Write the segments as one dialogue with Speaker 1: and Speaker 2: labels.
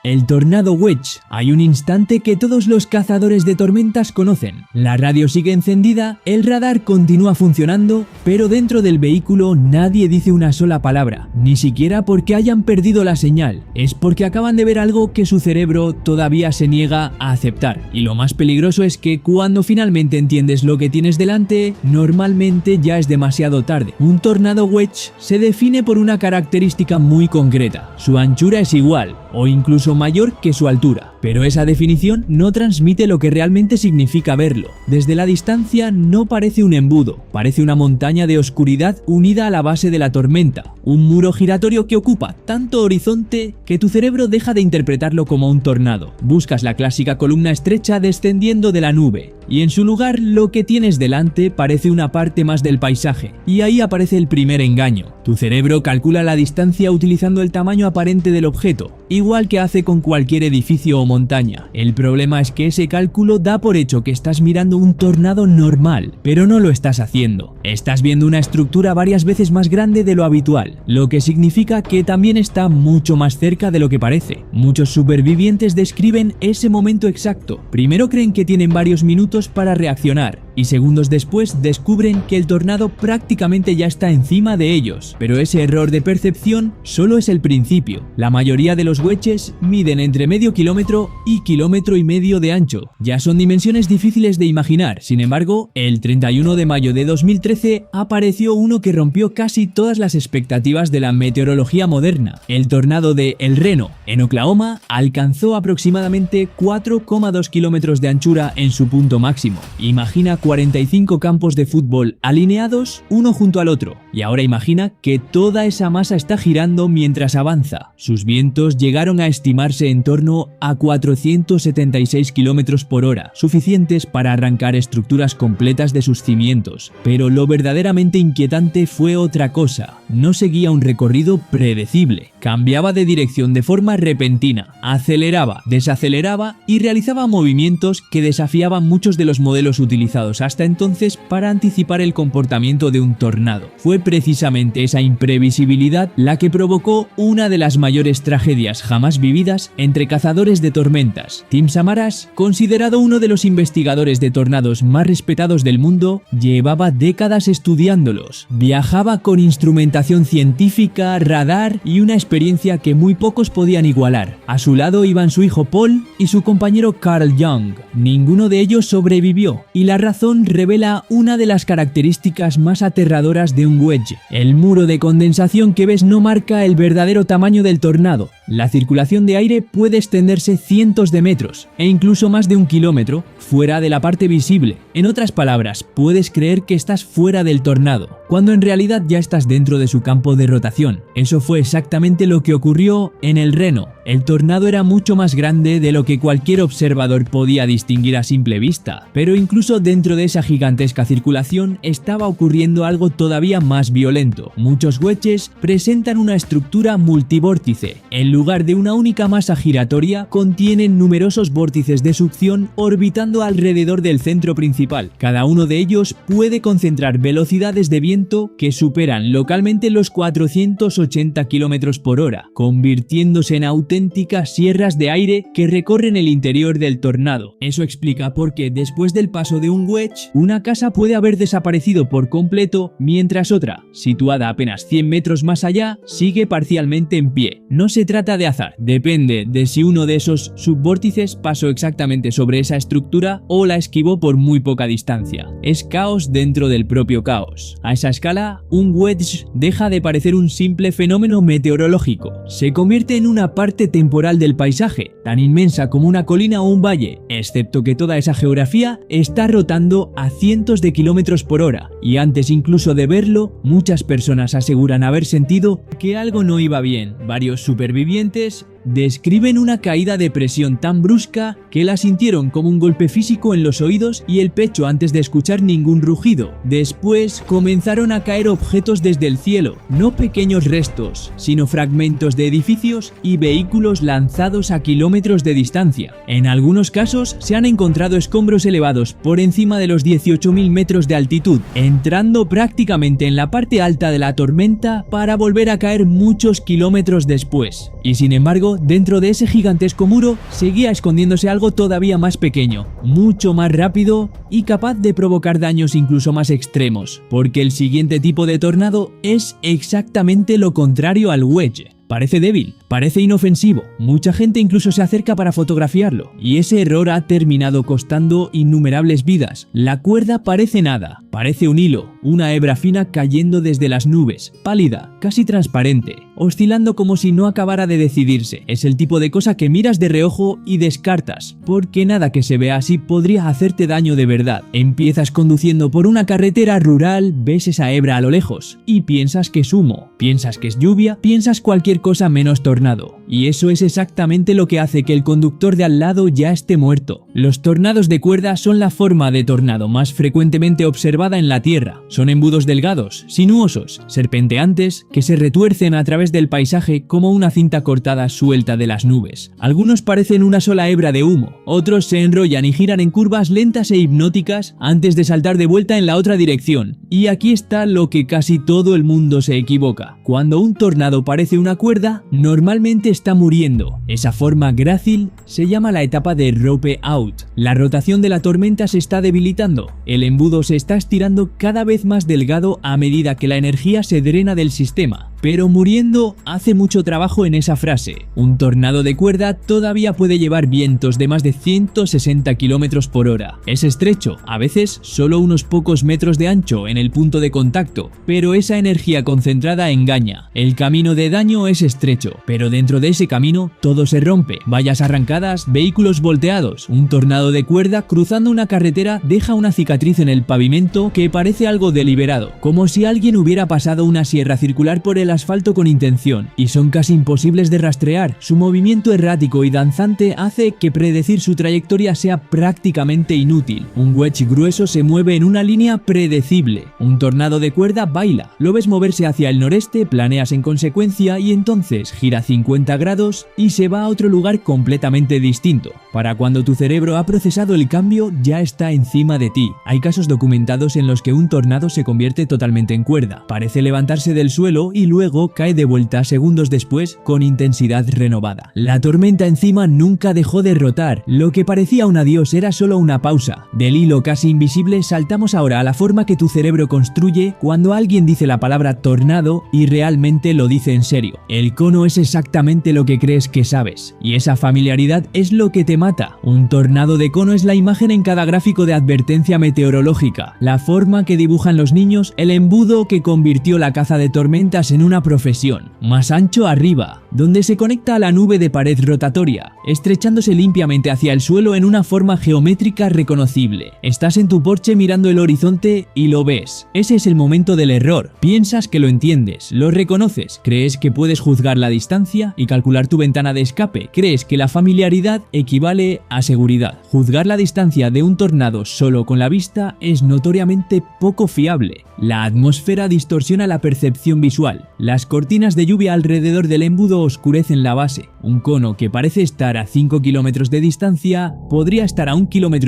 Speaker 1: El tornado Wedge. Hay un instante que todos los cazadores de tormentas conocen. La radio sigue encendida, el radar continúa funcionando, pero dentro del vehículo nadie dice una sola palabra, ni siquiera porque hayan perdido la señal. Es porque acaban de ver algo que su cerebro todavía se niega a aceptar. Y lo más peligroso es que cuando finalmente entiendes lo que tienes delante, normalmente ya es demasiado tarde. Un tornado Wedge se define por una característica muy concreta. Su anchura es igual, o incluso mayor que su altura. Pero esa definición no transmite lo que realmente significa verlo. Desde la distancia no parece un embudo, parece una montaña de oscuridad unida a la base de la tormenta, un muro giratorio que ocupa tanto horizonte que tu cerebro deja de interpretarlo como un tornado. Buscas la clásica columna estrecha descendiendo de la nube, y en su lugar lo que tienes delante parece una parte más del paisaje, y ahí aparece el primer engaño. Tu cerebro calcula la distancia utilizando el tamaño aparente del objeto, igual que hace con cualquier edificio o montaña. El problema es que ese cálculo da por hecho que estás mirando un tornado normal, pero no lo estás haciendo. Estás viendo una estructura varias veces más grande de lo habitual, lo que significa que también está mucho más cerca de lo que parece. Muchos supervivientes describen ese momento exacto. Primero creen que tienen varios minutos para reaccionar, y segundos después descubren que el tornado prácticamente ya está encima de ellos. Pero ese error de percepción solo es el principio. La mayoría de los wedges miden entre medio kilómetro y kilómetro y medio de ancho. Ya son dimensiones difíciles de imaginar. Sin embargo, el 31 de mayo de 2013 apareció uno que rompió casi todas las expectativas de la meteorología moderna. El tornado de El Reno, en Oklahoma, alcanzó aproximadamente 4,2 kilómetros de anchura en su punto máximo. Imagina 45 campos de fútbol alineados uno junto al otro, y ahora imagina que toda esa masa está girando mientras avanza. Sus vientos llegaron a estimarse en torno a 476 km por hora, suficientes para arrancar estructuras completas de sus cimientos. Pero lo verdaderamente inquietante fue otra cosa. No seguía un recorrido predecible. Cambiaba de dirección de forma repentina, aceleraba, desaceleraba y realizaba movimientos que desafiaban muchos de los modelos utilizados hasta entonces para anticipar el comportamiento de un tornado. Fue precisamente esa imprevisibilidad la que provocó una de las mayores tragedias jamás vividas entre cazadores de tormentas. Tim Samaras, considerado uno de los investigadores de tornados más respetados del mundo, llevaba décadas estudiándolos. Viajaba con instrumentación científica, radar y una experiencia que muy pocos podían igualar. A su lado iban su hijo Paul y su compañero Carl Young. Ninguno de ellos sobrevivió, y la razón revela una de las características más aterradoras de un wedge. El muro de condensación que ves no marca el verdadero tamaño del tornado. La circulación de aire puede extenderse cientos de metros e incluso más de 1 kilómetro fuera de la parte visible. En otras palabras, puedes creer que estás fuera del tornado, cuando en realidad ya estás dentro de su campo de rotación. Eso fue exactamente lo que ocurrió en El Reno. El tornado era mucho más grande de lo que cualquier observador podía distinguir a simple vista, pero incluso dentro de esa gigantesca circulación estaba ocurriendo algo todavía más violento. Muchos wedges presentan una estructura multivórtice. En lugar de una única masa giratoria, contienen numerosos vórtices de succión orbitando alrededor del centro principal. Cada uno de ellos puede concentrar velocidades de viento que superan localmente los 480 km por hora, convirtiéndose en auténticas sierras de aire que recorren el interior del tornado. Eso explica por qué después del paso de un wedge, una casa puede haber desaparecido por completo, mientras otra, situada apenas 100 metros más allá, sigue parcialmente en pie. No se trata de azar, depende de si uno de esos subvórtices pasó exactamente sobre esa estructura o la esquivó por muy poca distancia. Es caos dentro del propio caos. A esa escala, un wedge deja de parecer un simple fenómeno meteorológico. Se convierte en una parte temporal del paisaje, tan inmensa como una colina o un valle, excepto que toda esa geografía está rotando a cientos de kilómetros por hora, y antes incluso de verlo, muchas personas aseguran haber sentido que algo no iba bien. Varios supervivientes describen una caída de presión tan brusca que la sintieron como un golpe físico en los oídos y el pecho antes de escuchar ningún rugido. Después comenzaron a caer objetos desde el cielo, no pequeños restos, sino fragmentos de edificios y vehículos lanzados a kilómetros de distancia. En algunos casos se han encontrado escombros elevados por encima de los 18.000 metros de altitud, entrando prácticamente en la parte alta de la tormenta para volver a caer muchos kilómetros después. Y sin embargo, embargo, dentro de ese gigantesco muro seguía escondiéndose algo todavía más pequeño, mucho más rápido y capaz de provocar daños incluso más extremos, porque el siguiente tipo de tornado es exactamente lo contrario al wedge. Parece débil, parece inofensivo, mucha gente incluso se acerca para fotografiarlo, y ese error ha terminado costando innumerables vidas. La cuerda parece nada, parece un hilo, una hebra fina cayendo desde las nubes, pálida, casi transparente, oscilando como si no acabara de decidirse. Es el tipo de cosa que miras de reojo y descartas, porque nada que se vea así podría hacerte daño de verdad. Empiezas conduciendo por una carretera rural, ves esa hebra a lo lejos, y piensas que es humo, piensas que es lluvia, piensas cualquier cosa menos tornado. Y eso es exactamente lo que hace que el conductor de al lado ya esté muerto. Los tornados de cuerda son la forma de tornado más frecuentemente observada en la Tierra. Son embudos delgados, sinuosos, serpenteantes, que se retuercen a través del paisaje como una cinta cortada suelta de las nubes. Algunos parecen una sola hebra de humo, otros se enrollan y giran en curvas lentas e hipnóticas antes de saltar de vuelta en la otra dirección. Y aquí está lo que casi todo el mundo se equivoca. Cuando un tornado parece una cuerda, normalmente está muriendo. Esa forma grácil se llama la etapa de rope out. La rotación de la tormenta se está debilitando. El embudo se está estirando cada vez más delgado a medida que la energía se drena del sistema. Pero muriendo hace mucho trabajo en esa frase. Un tornado de cuerda todavía puede llevar vientos de más de 160 km por hora. Es estrecho, a veces solo unos pocos metros de ancho en el punto de contacto, pero esa energía concentrada engaña. El camino de daño es estrecho, pero dentro de ese camino todo se rompe. Vallas arrancadas, vehículos volteados. Un tornado de cuerda cruzando una carretera deja una cicatriz en el pavimento que parece algo deliberado, como si alguien hubiera pasado una sierra circular por el asfalto con intención, y son casi imposibles de rastrear. Su movimiento errático y danzante hace que predecir su trayectoria sea prácticamente inútil. Un wedge grueso se mueve en una línea predecible. Un tornado de cuerda baila. Lo ves moverse hacia el noreste, planeas en consecuencia y entonces gira 50 grados y se va a otro lugar completamente distinto. Para cuando tu cerebro ha procesado el cambio, ya está encima de ti. Hay casos documentados en los que un tornado se convierte totalmente en cuerda. Parece levantarse del suelo y luego cae de vuelta segundos después con intensidad renovada. La tormenta encima nunca dejó de rotar. Lo que parecía un adiós era solo una pausa. Del hilo casi invisible saltamos ahora a la forma que tu cerebro construye cuando alguien dice la palabra tornado y realmente lo dice en serio. El cono es exactamente lo que crees que sabes, y esa familiaridad es lo que te mata. Un tornado de cono es la imagen en cada gráfico de advertencia meteorológica, la forma que dibujan los niños, el embudo que convirtió la caza de tormentas en una profesión. Más ancho arriba, donde se conecta a la nube de pared rotatoria, estrechándose limpiamente hacia el suelo en una forma geométrica reconocible. Estás en tu porche mirando el horizonte y lo ves. Ese es el momento del error. Piensas que lo entiendes, lo reconoces, crees que puedes juzgar la distancia y calcular tu ventana de escape, crees que la familiaridad equivale a seguridad. Juzgar la distancia de un tornado solo con la vista es notoriamente poco fiable. La atmósfera distorsiona la percepción visual. Las cortinas de lluvia alrededor del embudo oscurecen la base. Un cono que parece estar a 5 kilómetros de distancia podría estar a 1,5 kilómetros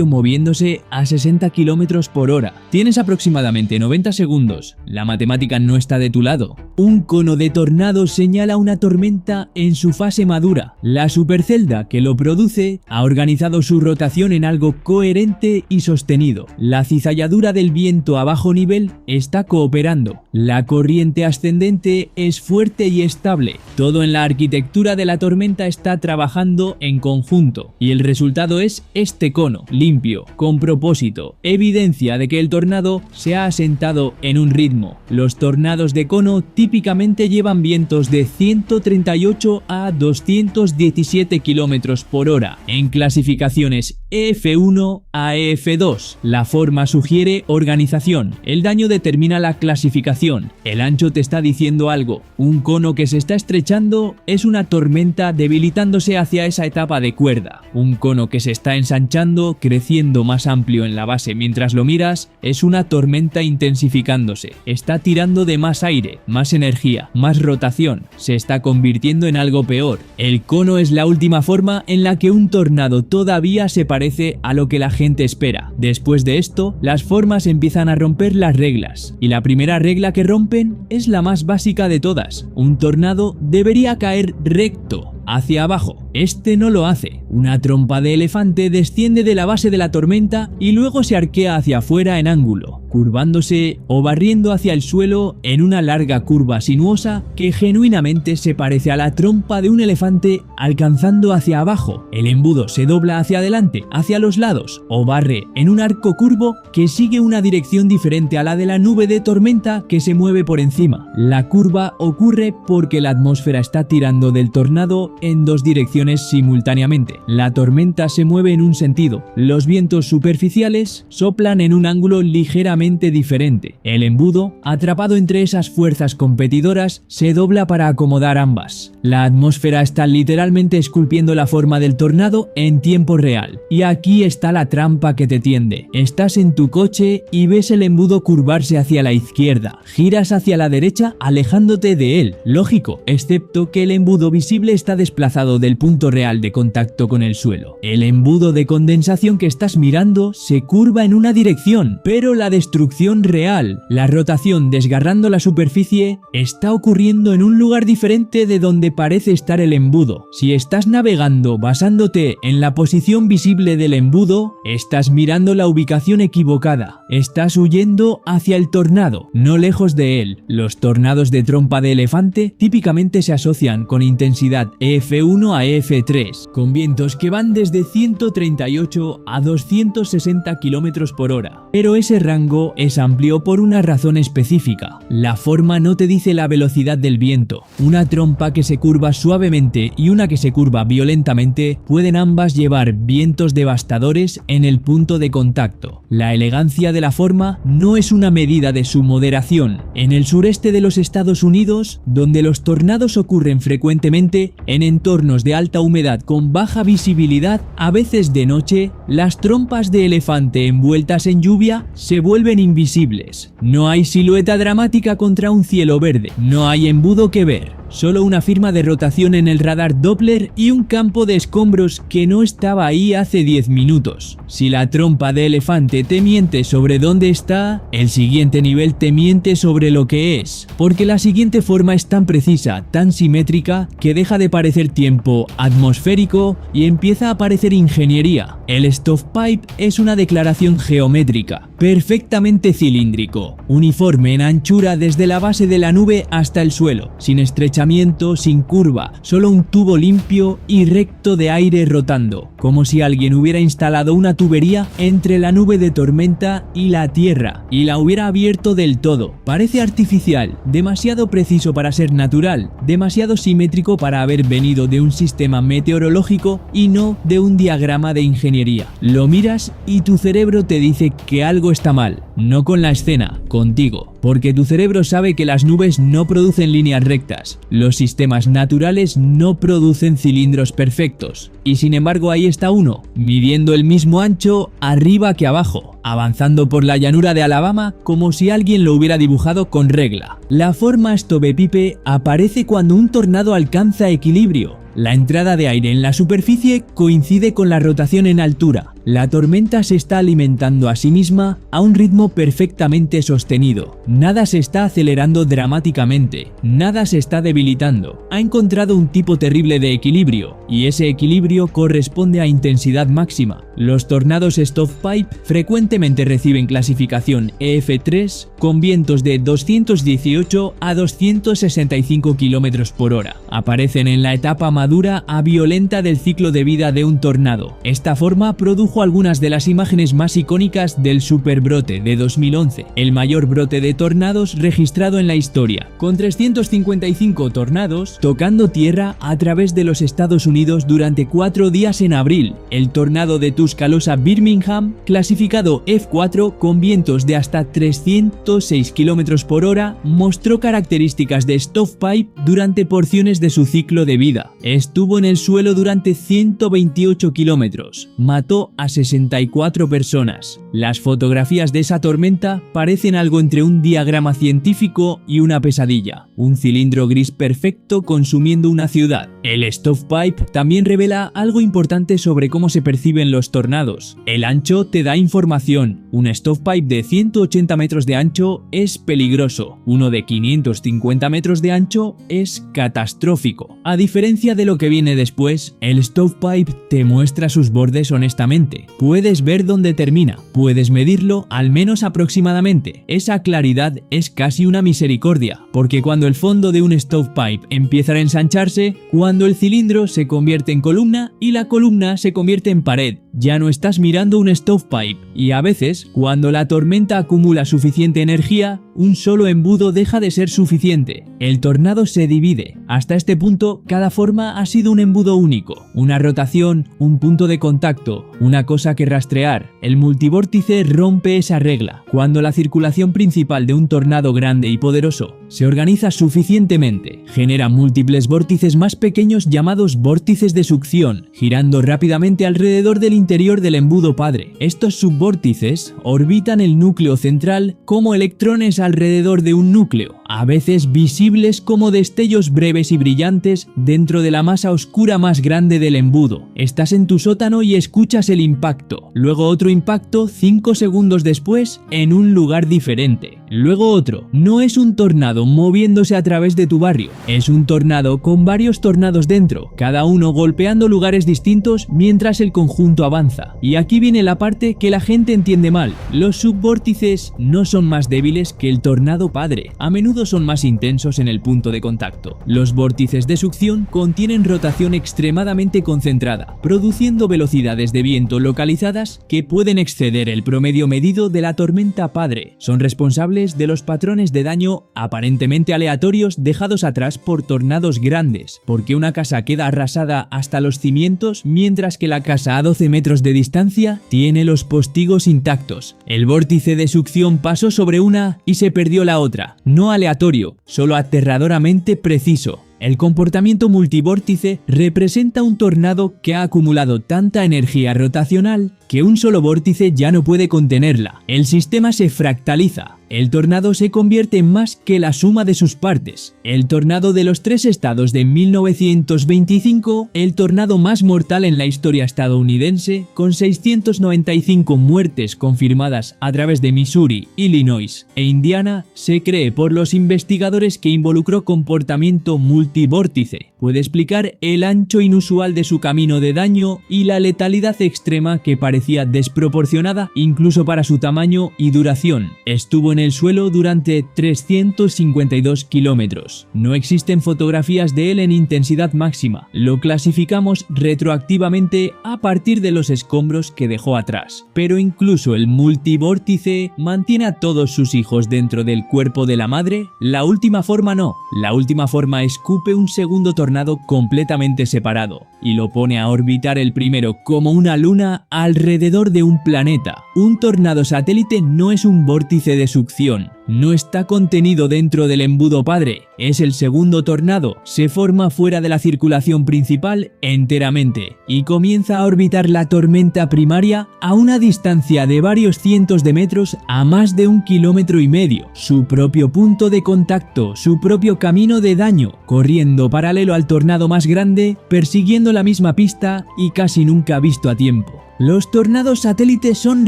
Speaker 1: moviéndose a 60 km por hora. Tienes aproximadamente 90 segundos. La matemática no está de tu lado. Un cono de tornado señala una tormenta en su fase madura. La supercelda que lo produce ha organizado su rotación en algo coherente y sostenido. La cizalladura del viento a bajo nivel está cooperando. La corriente ascendente es fuerte y estable. Todo en la arquitectura de la tormenta está trabajando en conjunto. Y el resultado es este cono, limpio, con propósito. Evidencia de que el tornado se ha asentado en un ritmo. Los tornados de cono típicamente llevan vientos de 138 a 217 km por hora, en clasificaciones EF1 a EF2. La forma sugiere organización. El daño determina la clasificación. El ancho te está diciendo algo. Un cono que se está estrechando es una tormenta debilitándose hacia esa etapa de cuerda. Un cono que se está ensanchando, creciendo más amplio en la base mientras lo miras, es una tormenta intensificándose. Está tirando de más aire, más energía, más rotación. Se está convirtiendo en algo peor. El cono es la última forma en la que un tornado todavía se parece a lo que la gente espera. Después de esto, las formas empiezan a romper las reglas. Y la primera regla que rompen es la más básica de todas. Un tornado debería caer recto. hacia abajo. Este no lo hace. Una trompa de elefante desciende de la base de la tormenta y luego se arquea hacia afuera en ángulo, curvándose o barriendo hacia el suelo en una larga curva sinuosa que genuinamente se parece a la trompa de un elefante alcanzando hacia abajo. El embudo se dobla hacia adelante, hacia los lados o barre en un arco curvo que sigue una dirección diferente a la de la nube de tormenta que se mueve por encima. La curva ocurre porque la atmósfera está tirando del tornado en dos direcciones simultáneamente. La tormenta se mueve en un sentido, los vientos superficiales soplan en un ángulo ligeramente diferente. El embudo, atrapado entre esas fuerzas competidoras, se dobla para acomodar ambas. La atmósfera está literalmente esculpiendo la forma del tornado en tiempo real. Y aquí está la trampa que te tiende. Estás en tu coche y ves el embudo curvarse hacia la izquierda. Giras hacia la derecha alejándote de él. Lógico, excepto que el embudo visible está desplazado del punto real de contacto con el suelo. El embudo de condensación que estás mirando se curva en una dirección, pero la destrucción real, la rotación desgarrando la superficie, está ocurriendo en un lugar diferente de donde parece estar el embudo. Si estás navegando basándote en la posición visible del embudo, estás mirando la ubicación equivocada. Estás huyendo hacia el tornado, no lejos de él. Los tornados de trompa de elefante típicamente se asocian con intensidad EF1 a EF3, con vientos que van desde 138 a 260 km por hora. Pero ese rango es amplio por una razón específica. La forma no te dice la velocidad del viento. Una trompa que se curva suavemente y una que se curva violentamente pueden ambas llevar vientos devastadores en el punto de contacto. La elegancia de la forma no es una medida de su moderación. En el sureste de los Estados Unidos, donde los tornados ocurren frecuentemente en entornos de alta humedad con baja visibilidad, a veces de noche, las trompas de elefante envueltas en lluvia se vuelven invisibles. No hay silueta dramática contra un cielo verde, no hay embudo que ver. Solo una firma de rotación en el radar Doppler y un campo de escombros que no estaba ahí hace 10 minutos. Si la trompa de elefante te miente sobre dónde está, el siguiente nivel te miente sobre lo que es, porque la siguiente forma es tan precisa, tan simétrica, que deja de parecer tiempo atmosférico y empieza a parecer ingeniería. El stovepipe es una declaración geométrica, perfectamente cilíndrico, uniforme en anchura desde la base de la nube hasta el suelo, sin estrechamiento, sin curva, solo un tubo limpio y recto de aire rotando, como si alguien hubiera instalado una tubería entre la nube de tormenta y la tierra y la hubiera abierto del todo. Parece artificial, demasiado preciso para ser natural, demasiado simétrico para haber venido de un sistema meteorológico y no de un diagrama de ingeniería. Lo miras y tu cerebro te dice que algo está mal, no con la escena, contigo, porque tu cerebro sabe que las nubes no producen líneas rectas, los sistemas naturales no producen cilindros perfectos, y sin embargo ahí está uno, midiendo el mismo ancho arriba que abajo, avanzando por la llanura de Alabama como si alguien lo hubiera dibujado con regla. La forma stovepipe aparece cuando un tornado alcanza equilibrio. La entrada de aire en la superficie coincide con la rotación en altura. La tormenta se está alimentando a sí misma a un ritmo perfectamente sostenido. Nada se está acelerando dramáticamente, nada se está debilitando. Ha encontrado un tipo terrible de equilibrio, y ese equilibrio corresponde a intensidad máxima. Los tornados stovepipe frecuentemente reciben clasificación EF3 con vientos de 218 a 265 km por hora. Aparecen en la etapa madura a violenta del ciclo de vida de un tornado. Esta forma produjo algunas de las imágenes más icónicas del superbrote de 2011, el mayor brote de tornados registrado en la historia, con 355 tornados tocando tierra a través de los Estados Unidos durante 4 días en abril. El tornado de Tuscaloosa, Birmingham, clasificado F4 con vientos de hasta 306 km por hora, mostró características de stovepipe durante porciones de su ciclo de vida. Estuvo en el suelo durante 128 kilómetros, mató a a 64 personas. Las fotografías de esa tormenta parecen algo entre un diagrama científico y una pesadilla. Un cilindro gris perfecto consumiendo una ciudad. El stovepipe también revela algo importante sobre cómo se perciben los tornados. El ancho te da información. Un stovepipe de 180 metros de ancho es peligroso. Uno de 550 metros de ancho es catastrófico. A diferencia de lo que viene después, el stovepipe te muestra sus bordes honestamente. Puedes ver dónde termina, puedes medirlo al menos aproximadamente. Esa claridad es casi una misericordia, porque cuando el fondo de un stovepipe empieza a ensancharse, cuando el cilindro se convierte en columna y la columna se convierte en pared, ya no estás mirando un stovepipe. Y a veces, cuando la tormenta acumula suficiente energía, un solo embudo deja de ser suficiente. El tornado se divide. Hasta este punto, cada forma ha sido un embudo único. Una rotación, un punto de contacto, una cosa que rastrear. El multivórtice rompe esa regla. Cuando la circulación principal de un tornado grande y poderoso se organiza suficientemente, genera múltiples vórtices más pequeños llamados vórtices de succión, girando rápidamente alrededor del interior del embudo padre. Estos subvórtices orbitan el núcleo central como electrones alrededor de un núcleo, a veces visibles como destellos breves y brillantes dentro de la masa oscura más grande del embudo. Estás en tu sótano y escuchas el impacto, luego otro impacto 5 segundos después en un lugar diferente, luego otro. No es un tornado moviéndose a través de tu barrio, es un tornado con varios tornados dentro, cada uno golpeando lugares distintos mientras el conjunto avanza. Y aquí viene la parte que la gente entiende mal. Los subvórtices no son más débiles que el tornado padre, a menudo son más intensos en el punto de contacto. Los vórtices de succión contienen rotación extremadamente concentrada, produciendo velocidades de viento localizadas que pueden exceder el promedio medido de la tormenta padre. Son responsables de los patrones de daño aparentemente aleatorios dejados atrás por tornados grandes, porque una casa queda arrasada hasta los cimientos mientras que la casa a 12 metros de distancia tiene los postigos intactos. El vórtice de succión pasó sobre una y se perdió la otra. No aleatorio, solo aterradoramente preciso. El comportamiento multivórtice representa un tornado que ha acumulado tanta energía rotacional que un solo vórtice ya no puede contenerla. El sistema se fractaliza. El tornado se convierte en más que la suma de sus partes. El tornado de los 3 estados de 1925, el tornado más mortal en la historia estadounidense, con 695 muertes confirmadas a través de Missouri, Illinois e Indiana, se cree por los investigadores que involucró comportamiento multivórtice. Puede explicar el ancho inusual de su camino de daño y la letalidad extrema que parecía desproporcionada incluso para su tamaño y duración. Estuvo en el suelo durante 352 kilómetros. No existen fotografías de él en intensidad máxima. Lo clasificamos retroactivamente a partir de los escombros que dejó atrás. Pero incluso el multivórtice mantiene a todos sus hijos dentro del cuerpo de la madre. La última forma no. La última forma escupe un segundo tornado completamente separado y lo pone a orbitar el primero como una luna alrededor de un planeta. Un tornado satélite no es un vórtice de succión, no está contenido dentro del embudo padre, es el segundo tornado, se forma fuera de la circulación principal enteramente y comienza a orbitar la tormenta primaria a una distancia de varios cientos de metros a más de 1,5 kilómetros, su propio punto de contacto, su propio camino de daño, corriendo paralelo al tornado más grande, persiguiendo la misma pista y casi nunca visto a tiempo. Los tornados satélites son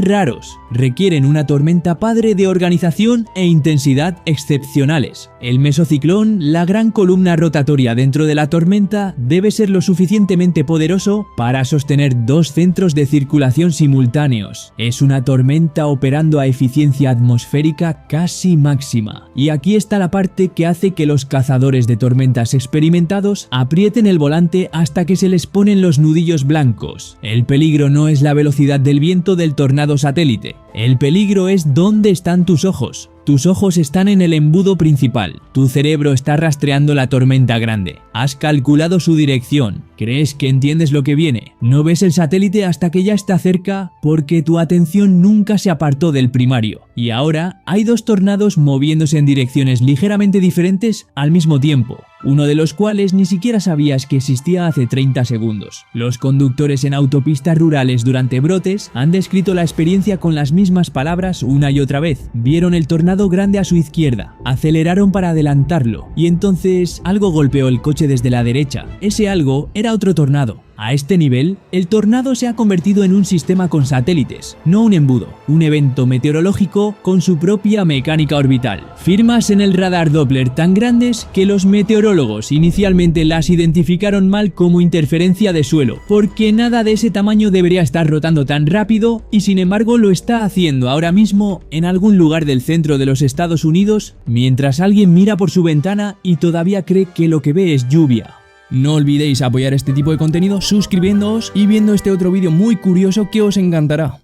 Speaker 1: raros, requieren una tormenta padre de organización e intensidad excepcionales. El mesociclón, la gran columna rotatoria dentro de la tormenta, debe ser lo suficientemente poderoso para sostener 2 centros de circulación simultáneos. Es una tormenta operando a eficiencia atmosférica casi máxima. Y aquí está la parte que hace que los cazadores de tormentas experimentados aprieten el volante hasta que se les ponen los nudillos blancos. El peligro no es la velocidad del viento del tornado satélite. El peligro es dónde están tus ojos. Tus ojos están en el embudo principal. Tu cerebro está rastreando la tormenta grande. Has calculado su dirección. Crees que entiendes lo que viene. No ves el satélite hasta que ya está cerca porque tu atención nunca se apartó del primario. y ahora hay dos tornados moviéndose en direcciones ligeramente diferentes al mismo tiempo, uno de los cuales ni siquiera sabías que existía hace 30 segundos. Los conductores en autopistas rurales durante brotes han descrito la experiencia con las mismas palabras una y otra vez. Vieron el tornado grande a su izquierda, aceleraron para adelantarlo y entonces algo golpeó el coche desde la derecha. Ese algo era otro tornado. A este nivel, el tornado se ha convertido en un sistema con satélites, no un embudo, un evento meteorológico con su propia mecánica orbital. Firmas en el radar Doppler tan grandes que los meteorólogos inicialmente las identificaron mal como interferencia de suelo, porque nada de ese tamaño debería estar rotando tan rápido y sin embargo lo está haciendo ahora mismo en algún lugar del centro de los Estados Unidos, mientras alguien mira por su ventana y todavía cree que lo que ve es lluvia. No olvidéis apoyar este tipo de contenido suscribiéndoos y viendo este otro vídeo muy curioso que os encantará.